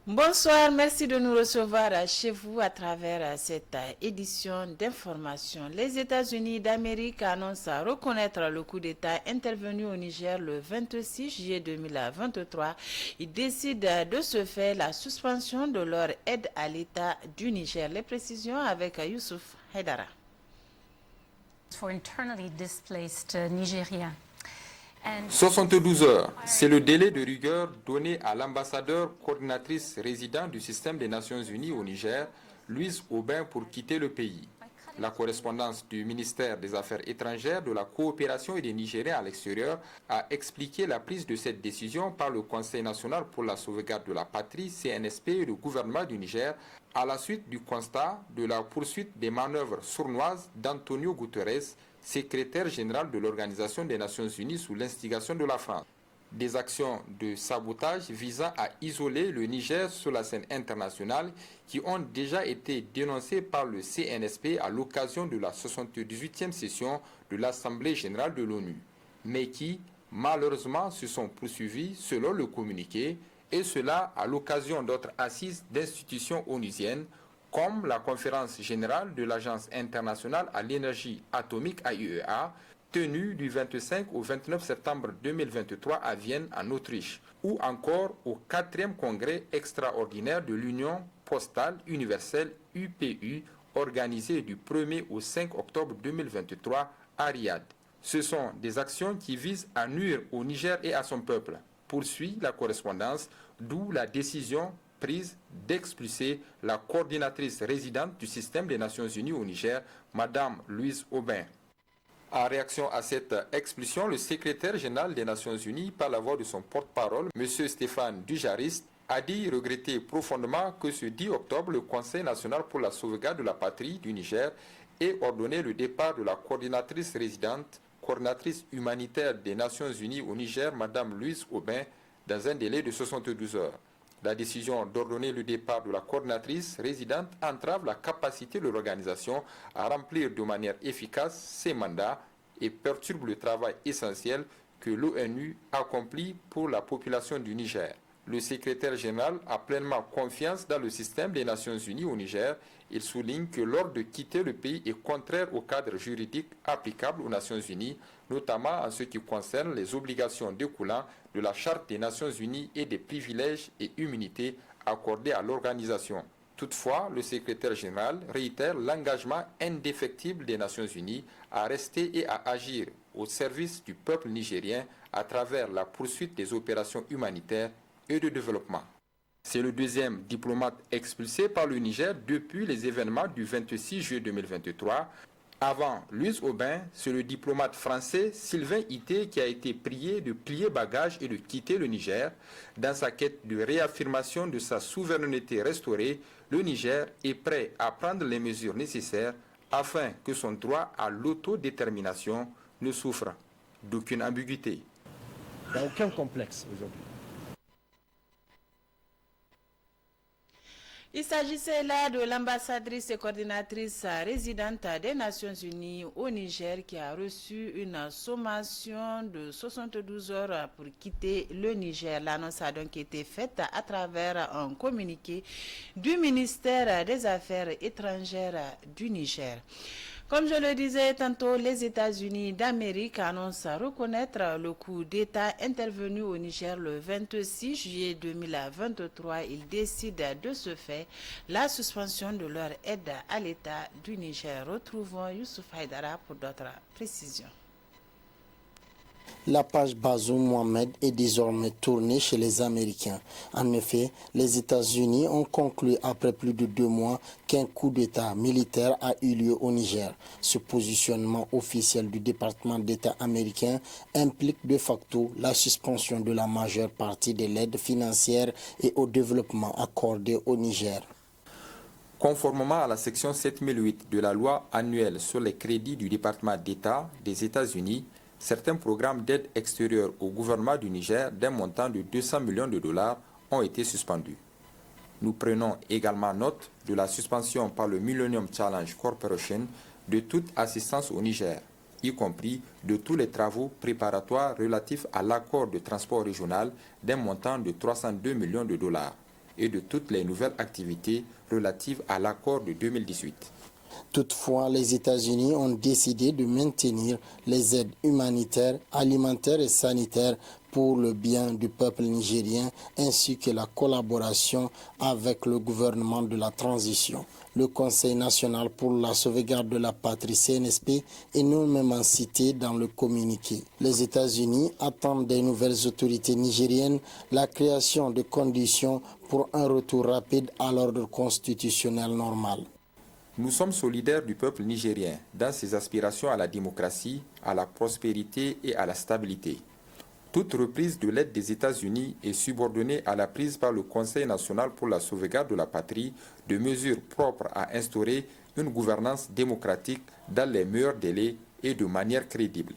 Bonsoir, merci de nous recevoir chez vous à travers cette édition d'information. Les États-Unis d'Amérique annoncent reconnaître le coup d'État intervenu au Niger le 26 juillet 2023. Ils décident de ce fait la suspension de leur aide à l'État du Niger. Les précisions avec Youssouf Haidara. For internally displaced Nigerians. 72 heures, c'est le délai de rigueur donné à l'ambassadeur coordinatrice résident du système des Nations Unies au Niger, Louise Aubin, pour quitter le pays. La correspondance du ministère des Affaires étrangères, de la coopération et des Nigériens à l'extérieur a expliqué la prise de cette décision par le Conseil national pour la sauvegarde de la patrie, CNSP, et le gouvernement du Niger, à la suite du constat de la poursuite des manœuvres sournoises d'Antonio Guterres, secrétaire général de l'Organisation des Nations Unies sous l'instigation de la France. Des actions de sabotage visant à isoler le Niger sur la scène internationale qui ont déjà été dénoncées par le CNSP à l'occasion de la 78e session de l'Assemblée générale de l'ONU, mais qui, malheureusement, se sont poursuivies selon le communiqué, et cela à l'occasion d'autres assises d'institutions onusiennes, comme la conférence générale de l'Agence internationale à l'énergie atomique AIEA, tenue du 25 au 29 septembre 2023 à Vienne, en Autriche, ou encore au 4e congrès extraordinaire de l'Union postale universelle UPU, organisé du 1er au 5 octobre 2023 à Riyad. Ce sont des actions qui visent à nuire au Niger et à son peuple, poursuit la correspondance, d'où la décision prise d'expulser la coordinatrice résidente du système des Nations Unies au Niger, Madame Louise Aubin. En réaction à cette expulsion, le secrétaire général des Nations Unies, par la voix de son porte-parole, M. Stéphane Dujarric, a dit regretter profondément que ce 10 octobre, le Conseil national pour la sauvegarde de la patrie du Niger ait ordonné le départ de la coordinatrice résidente, coordinatrice humanitaire des Nations Unies au Niger, Mme Louise Aubin, dans un délai de 72 heures. La décision d'ordonner le départ de la coordinatrice résidente entrave la capacité de l'organisation à remplir de manière efficace ses mandats et perturbe le travail essentiel que l'ONU accomplit pour la population du Niger. Le secrétaire général a pleinement confiance dans le système des Nations Unies au Niger. Il souligne que l'ordre de quitter le pays est contraire au cadre juridique applicable aux Nations Unies, notamment en ce qui concerne les obligations découlant de la Charte des Nations Unies et des privilèges et immunités accordés à l'organisation. Toutefois, le secrétaire général réitère l'engagement indéfectible des Nations Unies à rester et à agir au service du peuple nigérien à travers la poursuite des opérations humanitaires et de développement. C'est le deuxième diplomate expulsé par le Niger depuis les événements du 26 juillet 2023. Avant Louise Aubin, c'est le diplomate français Sylvain Ité qui a été prié de plier bagages et de quitter le Niger. Dans sa quête de réaffirmation de sa souveraineté restaurée, le Niger est prêt à prendre les mesures nécessaires afin que son droit à l'autodétermination ne souffre d'aucune ambiguïté. Il n'y a aucun complexe aujourd'hui. Il s'agissait là de l'ambassadrice et coordinatrice résidente des Nations Unies au Niger qui a reçu une sommation de 72 heures pour quitter le Niger. L'annonce a donc été faite à travers un communiqué du ministère des Affaires étrangères du Niger. Comme je le disais tantôt, les États-Unis d'Amérique annoncent reconnaître le coup d'État intervenu au Niger le 26 juillet 2023. Ils décident de ce fait la suspension de leur aide à l'État du Niger. Retrouvons Youssouf Haidara pour d'autres précisions. La page Bazoum Mohamed est désormais tournée chez les Américains. En effet, les États-Unis ont conclu après plus de 2 mois qu'un coup d'État militaire a eu lieu au Niger. Ce positionnement officiel du département d'État américain implique de facto la suspension de la majeure partie de l'aide financière et au développement accordée au Niger. Conformément à la section 7008 de la loi annuelle sur les crédits du département d'État des États-Unis, certains programmes d'aide extérieure au gouvernement du Niger d'un montant de 200 millions de dollars ont été suspendus. Nous prenons également note de la suspension par le Millennium Challenge Corporation de toute assistance au Niger, y compris de tous les travaux préparatoires relatifs à l'accord de transport régional d'un montant de 302 millions de dollars. et de toutes les nouvelles activités relatives à l'accord de 2018. Toutefois, les États-Unis ont décidé de maintenir les aides humanitaires, alimentaires et sanitaires pour le bien du peuple nigérien ainsi que la collaboration avec le gouvernement de la transition. Le Conseil national pour la sauvegarde de la patrie CNSP est nommément cité dans le communiqué. Les États-Unis attendent des nouvelles autorités nigériennes la création de conditions pour un retour rapide à l'ordre constitutionnel normal. Nous sommes solidaires du peuple nigérien dans ses aspirations à la démocratie, à la prospérité et à la stabilité. Toute reprise de l'aide des États-Unis est subordonnée à la prise par le Conseil national pour la sauvegarde de la patrie de mesures propres à instaurer une gouvernance démocratique dans les meilleurs délais et de manière crédible.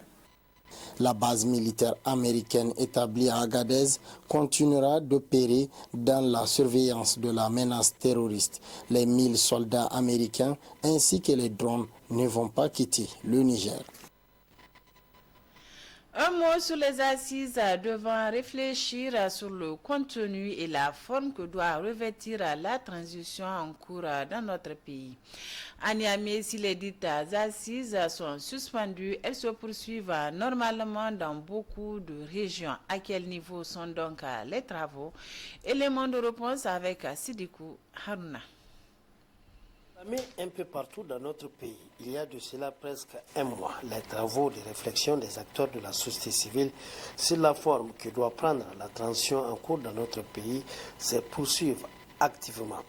La base militaire américaine établie à Agadez continuera d'opérer dans la surveillance de la menace terroriste. Les 1000 soldats américains ainsi que les drones ne vont pas quitter le Niger. Un mot sur les assises devant réfléchir sur le contenu et la forme que doit revêtir la transition en cours dans notre pays. À Niamey, si les dites assises sont suspendues, elles se poursuivent normalement dans beaucoup de régions. À quel niveau sont donc les travaux? Élément de réponse avec Sidikou Haruna. Mais un peu partout dans notre pays, il y a de cela presque un mois, les travaux de réflexion des acteurs de la société civile sur la forme que doit prendre la transition en cours dans notre pays se poursuivent activement.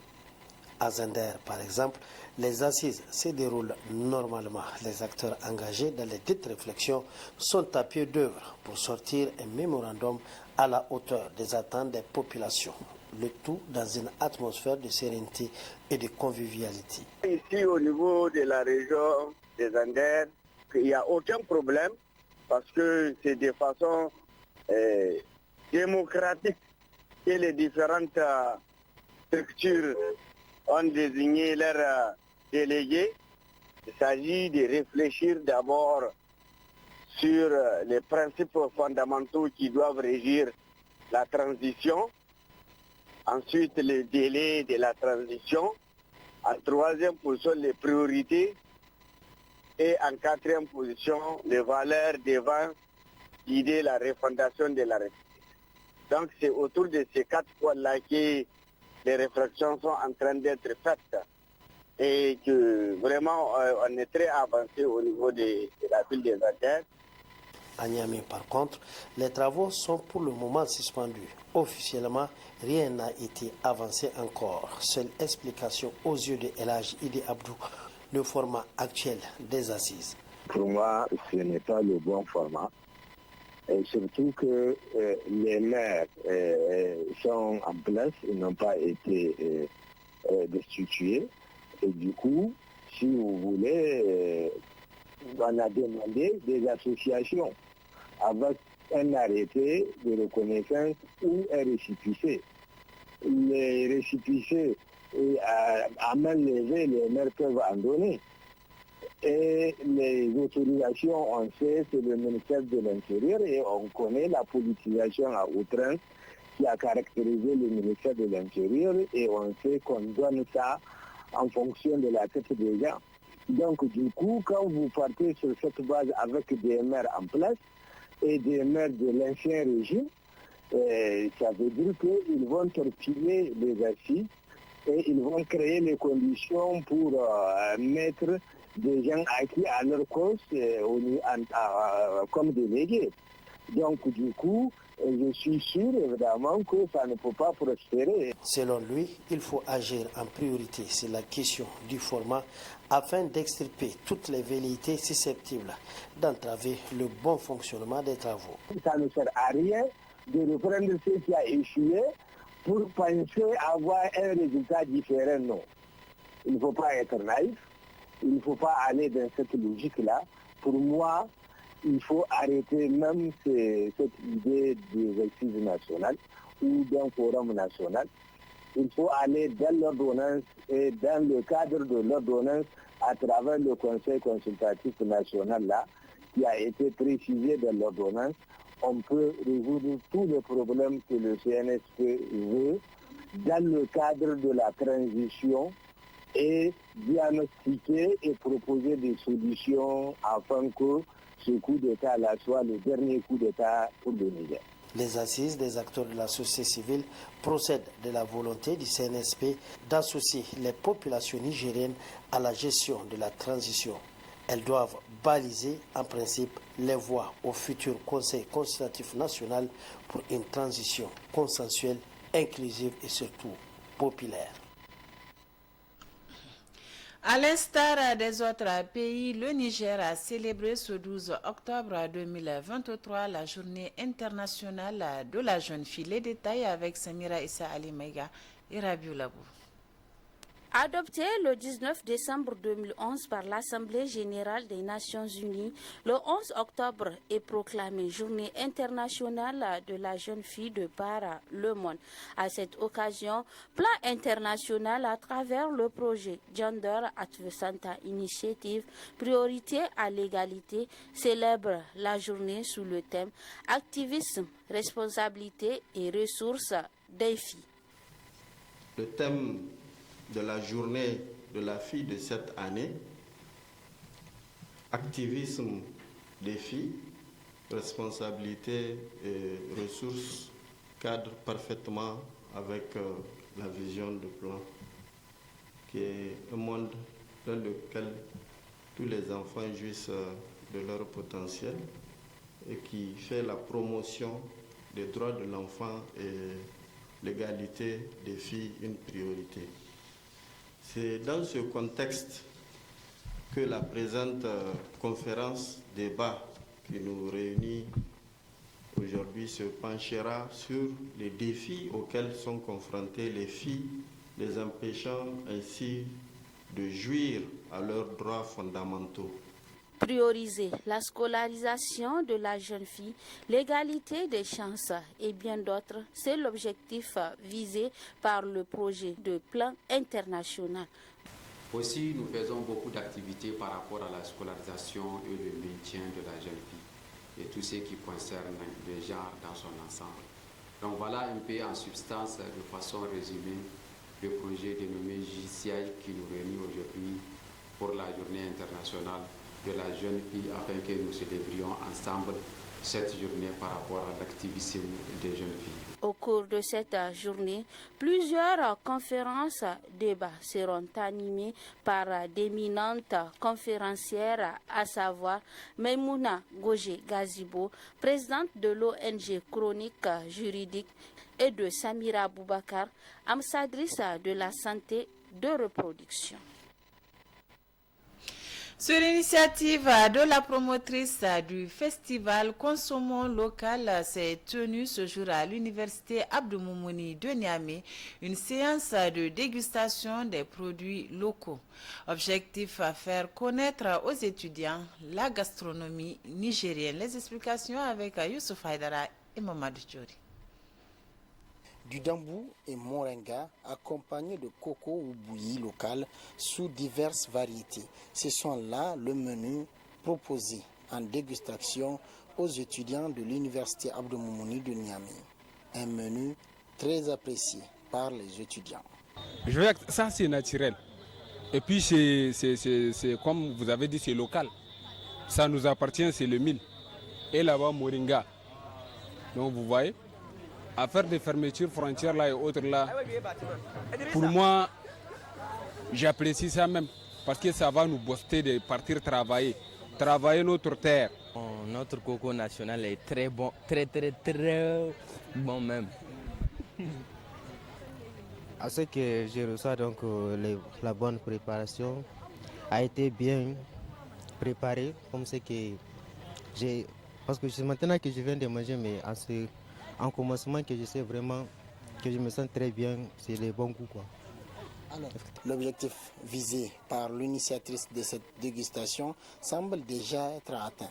À Zender, par exemple, les assises se déroulent normalement. Les acteurs engagés dans les dites réflexions sont à pied d'œuvre pour sortir un mémorandum à la hauteur des attentes des populations. Le tout dans une atmosphère de sérénité et de convivialité. Ici, au niveau de la région des Andes, il n'y a aucun problème parce que c'est de façon démocratique que les différentes structures ont désigné leurs délégués. Il s'agit de réfléchir d'abord sur les principes fondamentaux qui doivent régir la transition. Ensuite, les délais de la transition. En troisième position, les priorités. Et en quatrième position, les valeurs devant guider la refondation de la République. Donc, c'est autour de ces 4 points-là que les réflexions sont en train d'être faites. Et que vraiment, on est très avancé au niveau de la ville des Andes. À Niamey, par contre, les travaux sont pour le moment suspendus. Officiellement, rien n'a été avancé encore. Seule explication aux yeux de El Hadji Idi Abdou, le format actuel des assises. Pour moi, ce n'est pas le bon format. Et surtout que les maires sont en place, ils n'ont pas été destitués. Et du coup, si vous voulez, on a demandé des associations avec un arrêté de reconnaissance ou un récépissé. Les récépissés à main levée, les maires peuvent en donner. Et les autorisations, on sait, c'est le ministère de l'Intérieur et on connaît la politisation à outrance qui a caractérisé le ministère de l'Intérieur et on sait qu'on donne ça en fonction de la tête des gens. Donc du coup, quand vous partez sur cette base avec des maires en place et des maires de l'ancien régime, ça veut dire qu'ils vont torpiller les assises et ils vont créer les conditions pour mettre des gens acquis à leur cause comme délégués. Donc du coup, je suis sûr évidemment que ça ne peut pas prospérer. Selon lui, il faut agir en priorité sur la question du format afin d'extirper toutes les velléités susceptibles d'entraver le bon fonctionnement des travaux. Ça ne sert à rien de reprendre ce qui a échoué pour penser avoir un résultat différent. Non. Il ne faut pas être naïf, il ne faut pas aller dans cette logique-là. Pour moi, il faut arrêter même cette idée des assises nationales ou d'un forum national. Il faut aller dans l'ordonnance et dans le cadre de l'ordonnance à travers le Conseil consultatif national là, qui a été précisé dans l'ordonnance. On peut résoudre tous les problèmes que le CNSP veut dans le cadre de la transition et diagnostiquer et proposer des solutions afin que ce coup d'État-là soit le dernier coup d'État pour le Niger. Les assises des acteurs de la société civile procèdent de la volonté du CNSP d'associer les populations nigériennes à la gestion de la transition. Elles doivent baliser en principe les voies au futur Conseil consultatif national pour une transition consensuelle, inclusive et surtout populaire. À l'instar des autres pays, le Niger a célébré ce 12 octobre 2023 la journée internationale de la jeune fille. Les détails avec Samira Issa Ali Mega et Rabiou Labou. Adopté le 19 décembre 2011 par l'Assemblée générale des Nations unies, le 11 octobre est proclamé Journée internationale de la jeune fille de par le monde. À cette occasion, plan international à travers le projet Gender Advancement Initiative, priorité à l'égalité, célèbre la journée sous le thème Activisme, responsabilité et ressources des filles. Le thème de la journée de la fille de cette année, activisme des filles, responsabilité et ressources, cadre parfaitement avec la vision du plan, qui est un monde dans lequel tous les enfants jouissent de leur potentiel et qui fait la promotion des droits de l'enfant et l'égalité des filles une priorité. C'est dans ce contexte que la présente conférence débat qui nous réunit aujourd'hui se penchera sur les défis auxquels sont confrontées les filles, les empêchant ainsi de jouir à leurs droits fondamentaux. Prioriser la scolarisation de la jeune fille, l'égalité des chances et bien d'autres, c'est l'objectif visé par le projet de plan international. Aussi, nous faisons beaucoup d'activités par rapport à la scolarisation et le maintien de la jeune fille et tout ce qui concerne le genre dans son ensemble. Donc voilà un peu en substance, de façon résumée, le projet dénommé JCI qui nous réunit aujourd'hui pour la journée internationale de la jeune fille afin que nous célébrions ensemble cette journée par rapport à l'activisme des jeunes filles. Au cours de cette journée, plusieurs conférences débats seront animées par d'éminentes conférencières, à savoir Maimouna Gogé Gazibo, présidente de l'ONG Chronique Juridique, et de Samira Boubacar, ambassadrice de la santé de reproduction. Sur l'initiative de la promotrice du festival Consommons local, s'est tenue ce jour à l'université Abdou Moumouni de Niamey une séance de dégustation des produits locaux. Objectif à faire connaître aux étudiants la gastronomie nigérienne. Les explications avec Youssouf Haïdara et Mamadou Djori. Du dambou et moringa accompagnés de coco ou bouilli local sous diverses variétés. Ce sont là le menu proposé en dégustation aux étudiants de l'université Abdou Moumouni de Niamey. Un menu très apprécié par les étudiants. Ça c'est naturel. Et puis c'est comme vous avez dit, c'est local. Ça nous appartient, c'est le mil. Et là-bas, moringa. Donc vous voyez, à faire des fermetures frontières là et autres là, pour moi, j'apprécie ça même. Parce que ça va nous booster de partir travailler notre terre. Notre coco national est très bon, très bon même. À ce que je reçois donc la bonne préparation a été bien préparée comme ce que j'ai, parce que c'est maintenant que je viens de manger, mais en commencement que je sais vraiment que je me sens très bien, c'est les bons goûts quoi. Alors, l'objectif visé par l'initiatrice de cette dégustation semble déjà être atteint.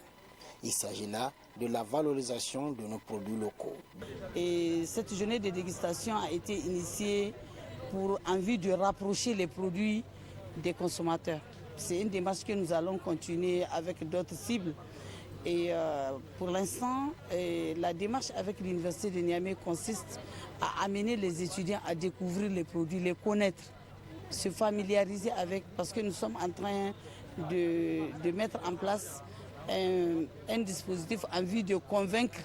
Il s'agit là de la valorisation de nos produits locaux. Et cette journée de dégustation a été initiée pour envie de rapprocher les produits des consommateurs. C'est une démarche que nous allons continuer avec d'autres cibles. Et pour l'instant, la démarche avec l'Université de Niamey consiste à amener les étudiants à découvrir les produits, les connaître, se familiariser avec, parce que nous sommes en train de mettre en place un dispositif en vue de convaincre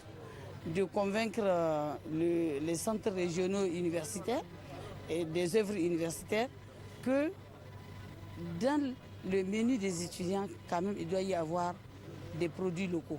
les centres régionaux universitaires et des œuvres universitaires que dans le menu des étudiants, quand même, il doit y avoir des produits locaux.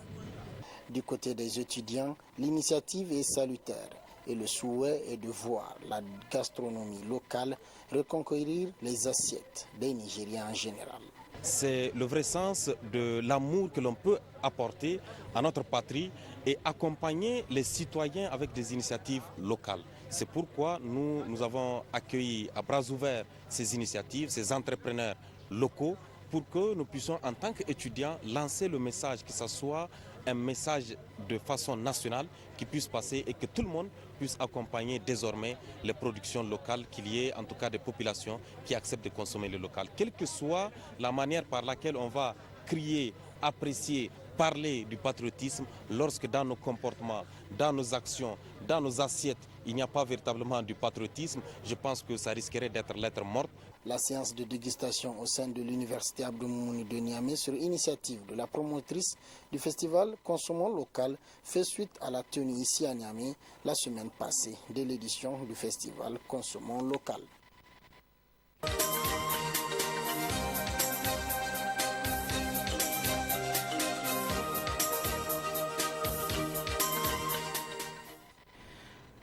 Du côté des étudiants, l'initiative est salutaire et le souhait est de voir la gastronomie locale reconquérir les assiettes des Nigériens en général. C'est le vrai sens de l'amour que l'on peut apporter à notre patrie et accompagner les citoyens avec des initiatives locales. C'est pourquoi nous avons accueilli à bras ouverts ces initiatives, ces entrepreneurs locaux, pour que nous puissions en tant qu'étudiants lancer le message, que ce soit un message de façon nationale qui puisse passer et que tout le monde puisse accompagner désormais les productions locales, qu'il y ait en tout cas des populations qui acceptent de consommer le local. Quelle que soit la manière par laquelle on va crier, apprécier, parler du patriotisme, lorsque dans nos comportements, dans nos actions, dans nos assiettes, il n'y a pas véritablement du patriotisme, je pense que ça risquerait d'être lettre morte. La séance de dégustation au sein de l'Université Abdou Moumouni de Niamey sur initiative de la promotrice du festival Consommons local fait suite à la tenue ici à Niamey la semaine passée de l'édition du festival Consommons local.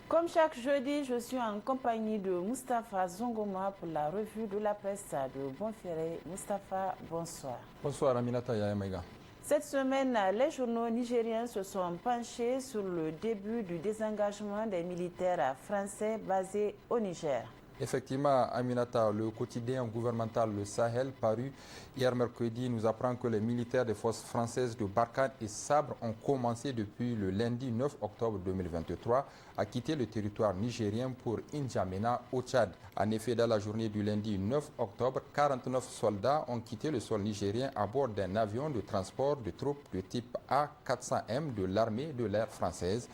Comme chaque jeudi, je suis en compagnie de Moustapha Zongoma pour la revue de la presse de Bonferré. Moustapha, bonsoir. Bonsoir Aminata Yayamaïga. Cette semaine, les journaux nigériens se sont penchés sur le début du désengagement des militaires français basés au Niger. Effectivement, Aminata, le quotidien gouvernemental Le Sahel, paru hier mercredi, nous apprend que les militaires des forces françaises de Barkhane et Sabre ont commencé depuis le lundi 9 octobre 2023 à quitter le territoire nigérien pour N'Djamena au Tchad. En effet, dans la journée du lundi 9 octobre, 49 soldats ont quitté le sol nigérien à bord d'un avion de transport de troupes de type A400M de l'armée de l'air française,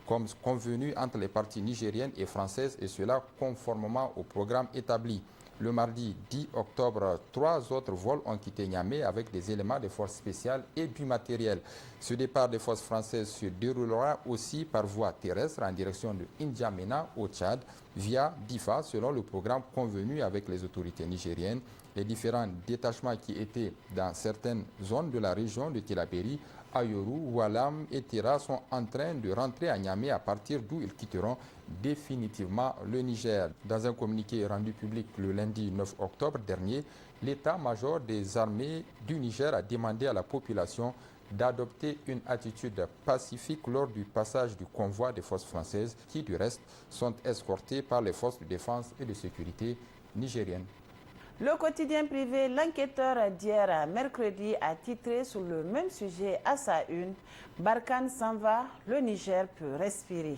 comme convenu entre les parties nigériennes et françaises, et cela conformément au programme établi. Le mardi 10 octobre, 3 autres vols ont quitté Niamey avec des éléments de forces spéciales et du matériel. Ce départ des forces françaises se déroulera aussi par voie terrestre en direction de N'Djamena au Tchad via Difa selon le programme convenu avec les autorités nigériennes. Les différents détachements qui étaient dans certaines zones de la région de Tillabéri, Ayoru, Walam et Tira sont en train de rentrer à Niamey à partir d'où ils quitteront définitivement le Niger. Dans un communiqué rendu public le lundi 9 octobre dernier, l'état-major des armées du Niger a demandé à la population d'adopter une attitude pacifique lors du passage du convoi des forces françaises qui, du reste, sont escortées par les forces de défense et de sécurité nigériennes. Le quotidien privé L'Enquêteur d'hier mercredi a titré sur le même sujet à sa une « Barkhane s'en va, le Niger peut respirer ».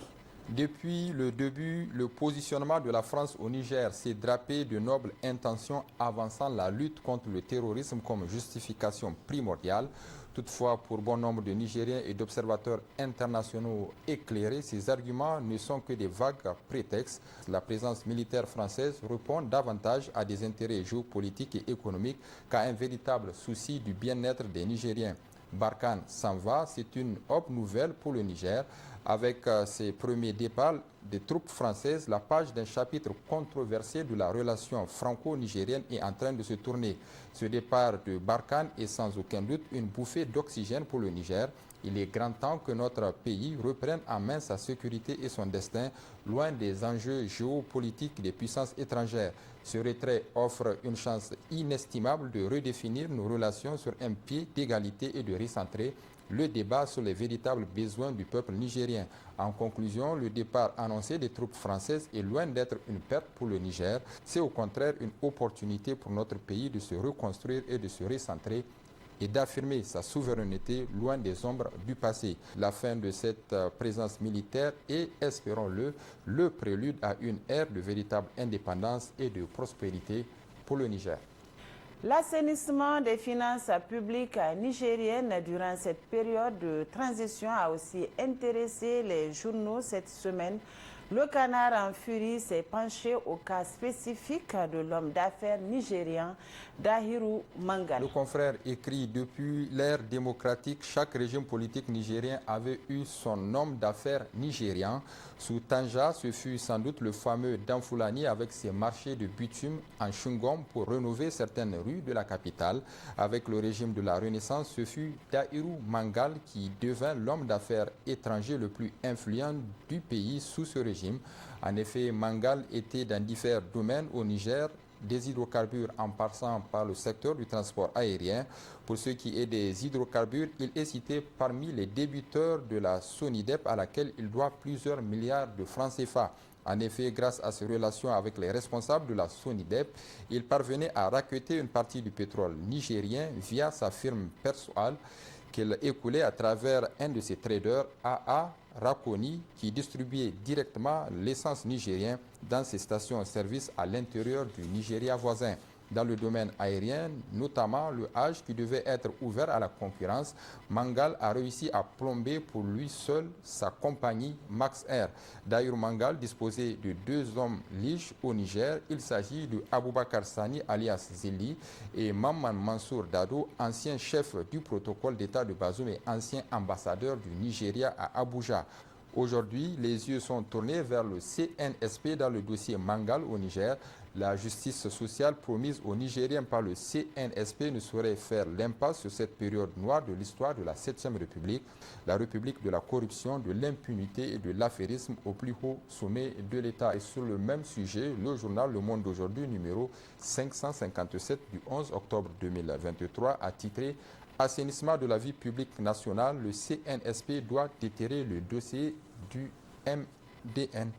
Depuis le début, le positionnement de la France au Niger s'est drapé de nobles intentions avançant la lutte contre le terrorisme comme justification primordiale. Toutefois, pour bon nombre de Nigériens et d'observateurs internationaux éclairés, ces arguments ne sont que des vagues prétextes. La présence militaire française répond davantage à des intérêts géopolitiques et économiques qu'à un véritable souci du bien-être des Nigériens. Barkhane s'en va, c'est une bonne nouvelle pour le Niger. Avec ses premiers départs des troupes françaises, la page d'un chapitre controversé de la relation franco-nigérienne est en train de se tourner. Ce départ de Barkhane est sans aucun doute une bouffée d'oxygène pour le Niger. Il est grand temps que notre pays reprenne en main sa sécurité et son destin, loin des enjeux géopolitiques des puissances étrangères. Ce retrait offre une chance inestimable de redéfinir nos relations sur un pied d'égalité et de recentrer le débat sur les véritables besoins du peuple nigérien. En conclusion, le départ annoncé des troupes françaises est loin d'être une perte pour le Niger. C'est au contraire une opportunité pour notre pays de se reconstruire et de se recentrer et d'affirmer sa souveraineté loin des ombres du passé. La fin de cette présence militaire est, espérons-le, le prélude à une ère de véritable indépendance et de prospérité pour le Niger. L'assainissement des finances publiques nigériennes durant cette période de transition a aussi intéressé les journaux cette semaine. Le Canard en furie s'est penché au cas spécifique de l'homme d'affaires nigérian Dahiru Mangal. Le confrère écrit: depuis l'ère démocratique, chaque régime politique nigérien avait eu son homme d'affaires nigérian. Sous Tanja, ce fut sans doute le fameux Danfoulani avec ses marchés de bitume en chewing-gum pour rénover certaines rues de la capitale. Avec le régime de la Renaissance, ce fut Dahiru Mangal qui devint l'homme d'affaires étranger le plus influent du pays sous ce régime. En effet, Mangal était dans divers domaines au Niger, des hydrocarbures en passant par le secteur du transport aérien. Pour ce qui est des hydrocarbures, il est cité parmi les débiteurs de la SONIDEP à laquelle il doit plusieurs milliards de francs CFA. En effet, grâce à ses relations avec les responsables de la SONIDEP, il parvenait à racketter une partie du pétrole nigérien via sa firme Persoal qu'il écoulait à travers un de ses traders, AA Rakoni, qui distribuait directement l'essence nigérienne dans ses stations-service à l'intérieur du Nigeria voisin. Dans le domaine aérien, notamment le Hajj qui devait être ouvert à la concurrence, Mangal a réussi à plomber pour lui seul sa compagnie Max Air. D'ailleurs, Mangal disposait de 2 hommes liges au Niger. Il s'agit de Aboubakar Sani alias Zili et Mamman Mansour Dado, ancien chef du protocole d'État de Bazoum et ancien ambassadeur du Nigeria à Abuja. Aujourd'hui, les yeux sont tournés vers le CNSP dans le dossier Mangal au Niger. La justice sociale promise aux Nigériens par le CNSP ne saurait faire l'impasse sur cette période noire de l'histoire de la 7e République, la République de la corruption, de l'impunité et de l'affairisme au plus haut sommet de l'État. Et sur le même sujet, le journal Le Monde d'aujourd'hui, numéro 557 du 11 octobre 2023, a titré « Assainissement de la vie publique nationale, le CNSP doit déterrer le dossier du MDN ».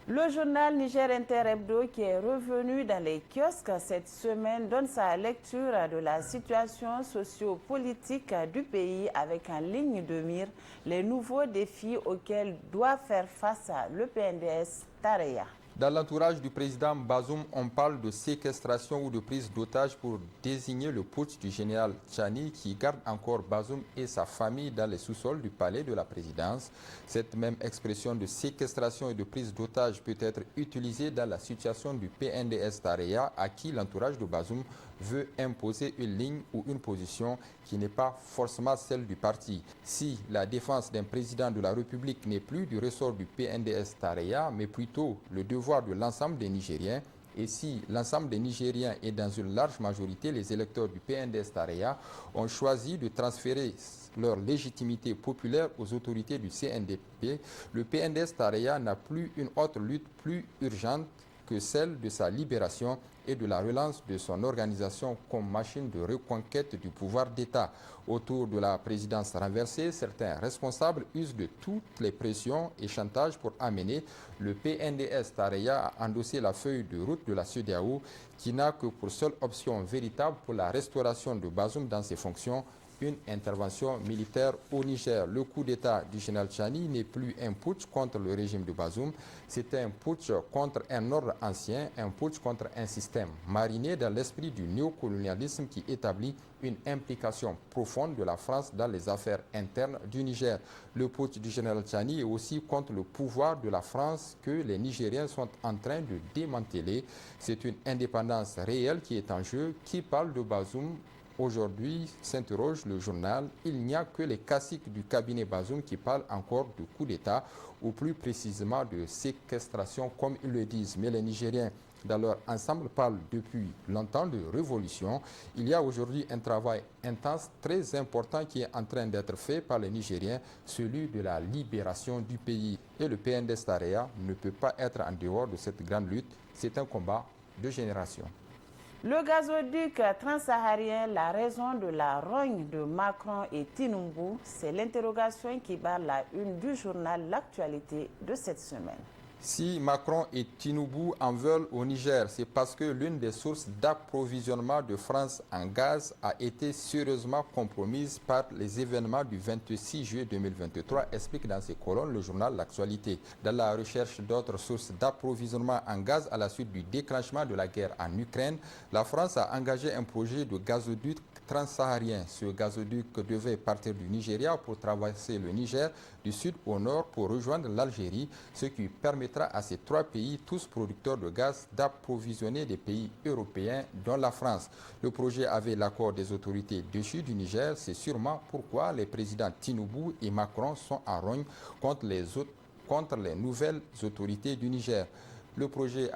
Le journal Niger Inter Hebdo, qui est revenu dans les kiosques cette semaine, donne sa lecture de la situation socio-politique du pays avec en ligne de mire les nouveaux défis auxquels doit faire face le PNDS Tareya. Dans l'entourage du président Bazoum, on parle de séquestration ou de prise d'otage pour désigner le putsch du général Tchani qui garde encore Bazoum et sa famille dans les sous-sols du palais de la présidence. Cette même expression de séquestration et de prise d'otage peut être utilisée dans la situation du PNDS Tareya à qui l'entourage de Bazoum veut imposer une ligne ou une position qui n'est pas forcément celle du parti. Si la défense d'un président de la République n'est plus du ressort du PNDS Tareya, mais plutôt le devoir de l'ensemble des Nigériens, et si l'ensemble des Nigériens et dans une large majorité les électeurs du PNDS Tareya ont choisi de transférer leur légitimité populaire aux autorités du CNDP, le PNDS Tareya n'a plus une autre lutte plus urgente que celle de sa libération et de la relance de son organisation comme machine de reconquête du pouvoir d'État. Autour de la présidence renversée, certains responsables usent de toutes les pressions et chantages pour amener le PNDS Tareya à endosser la feuille de route de la CEDEAO qui n'a que pour seule option véritable pour la restauration de Bazoum dans ses fonctions, une intervention militaire au Niger. Le coup d'État du général Tchani n'est plus un putsch contre le régime de Bazoum, c'est un putsch contre un ordre ancien, un putsch contre un système mariné dans l'esprit du néocolonialisme qui établit une implication profonde de la France dans les affaires internes du Niger. Le putsch du général Tchani est aussi contre le pouvoir de la France que les Nigériens sont en train de démanteler. C'est une indépendance réelle qui est en jeu. Qui parle de Bazoum aujourd'hui, s'interroge le journal, il n'y a que les caciques du cabinet Bazoum qui parlent encore de coup d'État, ou plus précisément de séquestration comme ils le disent. Mais les Nigériens, dans leur ensemble, parlent depuis longtemps de révolution. Il y a aujourd'hui un travail intense, très important qui est en train d'être fait par les Nigériens, celui de la libération du pays. Et le PNDS Tareya ne peut pas être en dehors de cette grande lutte. C'est un combat de génération. Le gazoduc transsaharien, la raison de la rogne de Macron et Tinubu, c'est l'interrogation qui barre la une du journal L'Actualité de cette semaine. Si Macron et Tinubu en veulent au Niger, c'est parce que l'une des sources d'approvisionnement de France en gaz a été sérieusement compromise par les événements du 26 juillet 2023, explique dans ses colonnes le journal L'Actualité. Dans la recherche d'autres sources d'approvisionnement en gaz à la suite du déclenchement de la guerre en Ukraine, la France a engagé un projet de gazoduc transsaharien. Ce gazoduc devait partir du Nigeria pour traverser le Niger du sud au nord pour rejoindre l'Algérie, ce qui permettra à ces trois pays, tous producteurs de gaz, d'approvisionner des pays européens, dont la France. Le projet avait l'accord des autorités dessus du Niger. C'est sûrement pourquoi les présidents Tinubu et Macron sont en rogne contre les nouvelles autorités du Niger. Le projet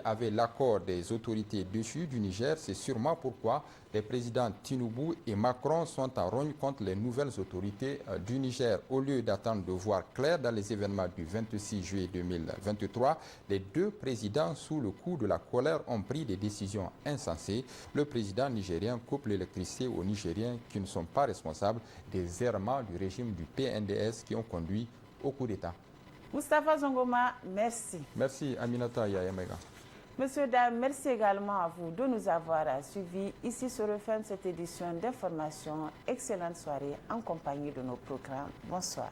avait l'accord des autorités dessus du Niger. C'est sûrement pourquoi les présidents Tinubu et Macron sont en rogne contre les nouvelles autorités du Niger. Au lieu d'attendre de voir clair dans les événements du 26 juillet 2023, les deux présidents, sous le coup de la colère, ont pris des décisions insensées. Le président nigérien coupe l'électricité aux Nigériens qui ne sont pas responsables des errements du régime du PNDS qui ont conduit au coup d'État. Moustapha Zongoma, merci. Merci Aminata Yayamega. Monsieur Dam, merci également à vous de nous avoir suivis. Ici se referme cette édition d'information. Excellente soirée en compagnie de nos programmes. Bonsoir.